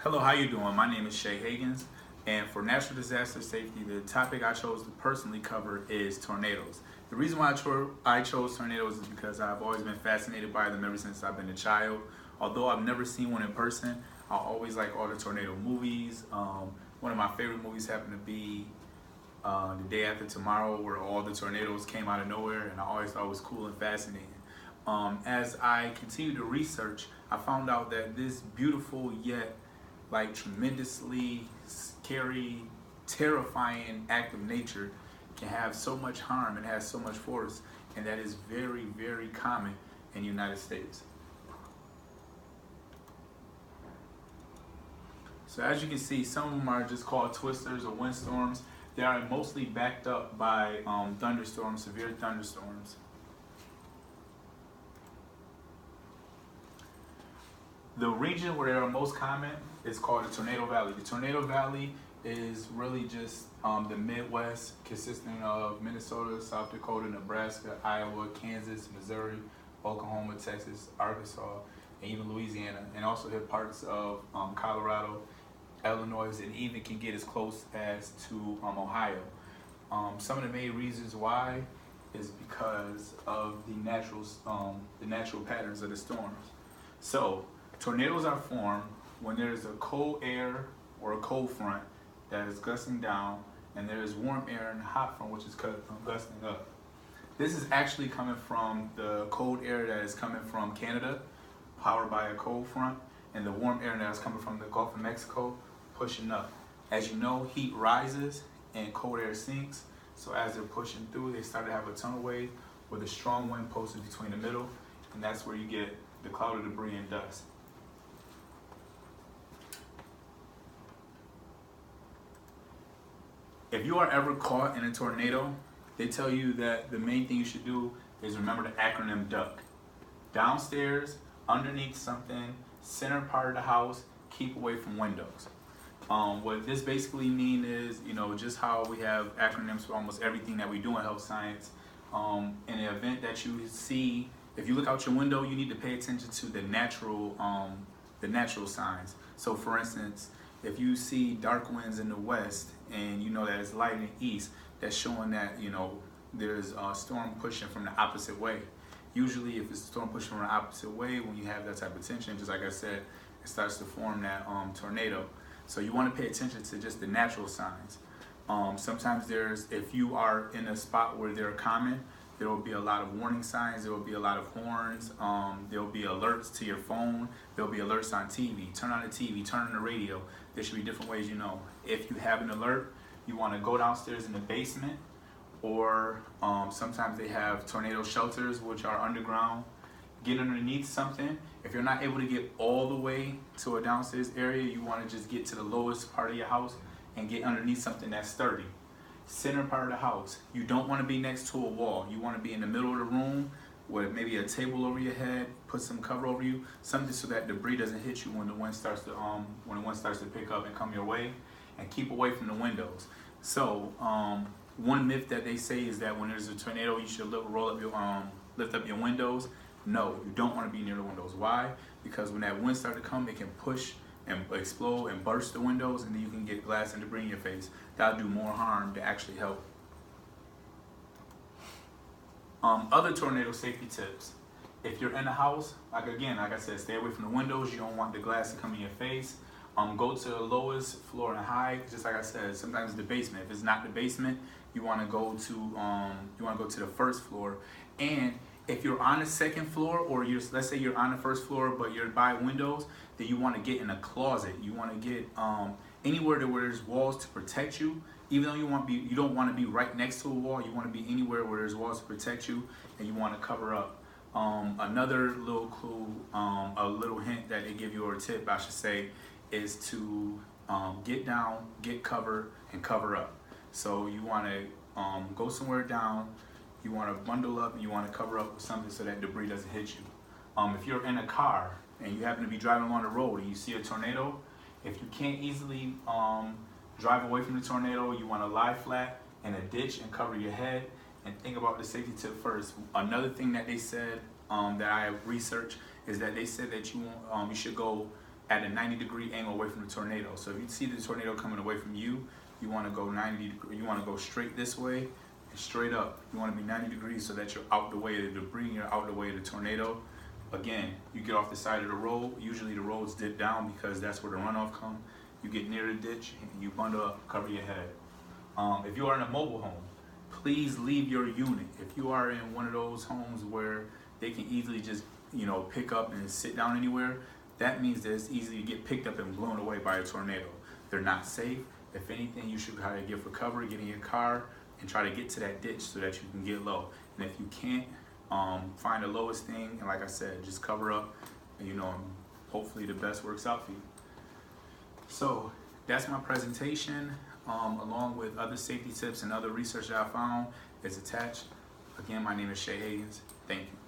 Hello, how you doing? My name is Shay Higgins, and for natural disaster safety, the topic I chose to personally cover is tornadoes. The reason why I chose tornadoes is because I've always been fascinated by them ever since I've been a child. Although I've never seen one in person, I always like all the tornado movies. One of my favorite movies happened to be The Day After Tomorrow, where all the tornadoes came out of nowhere, and I always thought it was cool and fascinating. As I continued to research, I found out that this beautiful yet tremendously scary, terrifying act of nature can have so much harm and has so much force, and that is very, very common in the United States. So as you can see, some of them are just called twisters or windstorms. They are mostly backed up by thunderstorms, severe thunderstorms. The region where they are most common is called the Tornado Valley. The Tornado Valley is really just the Midwest, consisting of Minnesota, South Dakota, Nebraska, Iowa, Kansas, Missouri, Oklahoma, Texas, Arkansas, and even Louisiana, and also hit parts of Colorado, Illinois, and even can get as close as to Ohio. Some of the main reasons why is because of the natural patterns of the storms. So tornadoes are formed when there's a cold air or a cold front that is gusting down, and there is warm air and a hot front which is gusting up. This is actually coming from the cold air that is coming from Canada, powered by a cold front, and the warm air that is coming from the Gulf of Mexico, pushing up. As you know, heat rises and cold air sinks, so as they're pushing through, they start to have a tunnel wave with a strong wind posted between the middle, and that's where you get the cloud of debris and dust. If you are ever caught in a tornado, they tell you that the main thing you should do is remember the acronym DUCK. Downstairs, underneath something, center part of the house, keep away from windows. What this basically means is, just how we have acronyms for almost everything that we do in health science. In the event that you see, if you look out your window, you need to pay attention to the natural signs. So for instance, if you see dark winds in the west and you know that it's light in the east, that's showing that there's a storm pushing from the opposite way. Usually if it's a storm pushing from the opposite way, when you have that type of tension, just like I said, it starts to form that tornado. So you want to pay attention to just the natural signs. Sometimes if you are in a spot where they're common, there will be a lot of warning signs, there will be a lot of horns, there will be alerts to your phone, there will be alerts on TV. Turn on the TV, turn on the radio. There should be different ways If you have an alert, you want to go downstairs in the basement, or sometimes they have tornado shelters which are underground. Get underneath something. If you're not able to get all the way to a downstairs area, you want to just get to the lowest part of your house and get underneath something that's sturdy. Center part of the house. You don't want to be next to a wall. You want to be in the middle of the room with maybe a table over your head, put some cover over you, something so that debris doesn't hit you when the wind starts to pick up and come your way, and keep away from the windows. So one myth that they say is that when there's a tornado, you should lift up your windows. No, you don't want to be near the windows. Why? Because when that wind starts to come, it can push and explode and burst the windows, and then you can get glass and debris in your face. That'll do more harm than actually help. Other tornado safety tips. If you're in a house, like I said, stay away from the windows. You don't want the glass to come in your face. Go to the lowest floor and high. Just like I said, sometimes the basement. If it's not the basement, you want to go to the first floor. And if you're on the second floor, or let's say you're on the first floor but you're by windows, then you want to get in a closet. You want to get anywhere where there's walls to protect you. Even though you don't want to be right next to a wall, you want to be anywhere where there's walls to protect you, and you want to cover up. Another little clue, a little hint that they give you, or a tip I should say, is to get down, get cover, and cover up. So you want to go somewhere down, you want to bundle up, and you want to cover up with something so that debris doesn't hit you. If you're in a car and you happen to be driving along the road and you see a tornado, if you can't easily drive away from the tornado, you want to lie flat in a ditch and cover your head, and think about the safety tip first. Another thing that they said that I have researched is that they said that you should go at a 90-degree angle away from the tornado. So if you see the tornado coming away from you, you want to go 90 degrees. You want to go straight this way and straight up. You want to be 90 degrees so that you're out the way of the debris, you're out the way of the tornado. Again, you get off the side of the road. Usually the roads dip down because that's where the runoff come. You get near the ditch and you bundle up, cover your head. If you are in a mobile home, please leave your unit. If you are in one of those homes where they can easily just, pick up and sit down anywhere, that means that it's easy to get picked up and blown away by a tornado. They're not safe. If anything, you should try to get for cover, get in your car, and try to get to that ditch so that you can get low. And if you can't, find the lowest thing, and like I said, just cover up, and hopefully the best works out for you. So that's my presentation, along with other safety tips and other research that I found is attached. Again, my name is Shay Higgins. Thank you.